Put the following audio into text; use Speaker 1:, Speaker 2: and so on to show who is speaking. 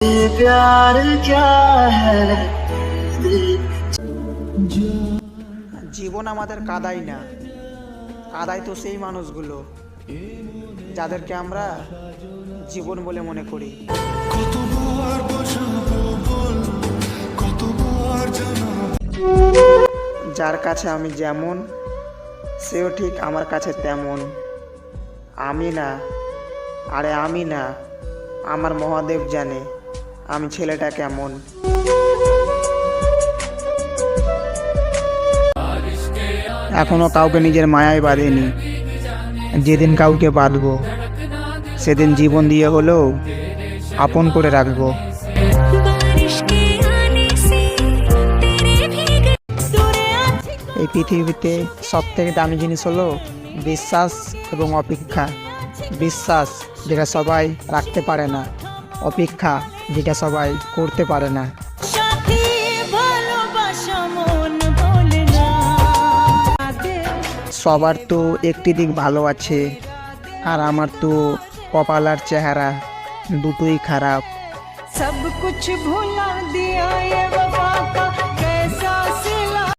Speaker 1: प्यार क्या है।
Speaker 2: জীবন আমাদের কাদাই না, কাদাই তো সেই মানুষগুলো যাদেরকে আমরা জীবন বলে মনে করি। যার কাছে আমি যেমন, সেও ঠিক আমার কাছে তেমন। আমি না, আরে আমি না, আমার মহাদেব জানে আমি ছেলেটা কেমন। এখনো কাউকে নিজের মায়ায় বাঁধেনি, যেদিন কাউকে বাঁধবো সেদিন জীবন দিয়ে হলেও আপন করে রাখবো। এই পৃথিবীতে সব থেকে দামি জিনিস হলো বিশ্বাস এবং অপেক্ষা। বিশ্বাস যেটা সবাই রাখতে পারে না, অপেক্ষা যেটা সবাই করতে পারে না। সবার তো একটি দিক ভালো আছে, আর আমার তো কপাল আর চেহারা দুটোই খারাপ।
Speaker 3: सब कुछ भुला दिया ये वफा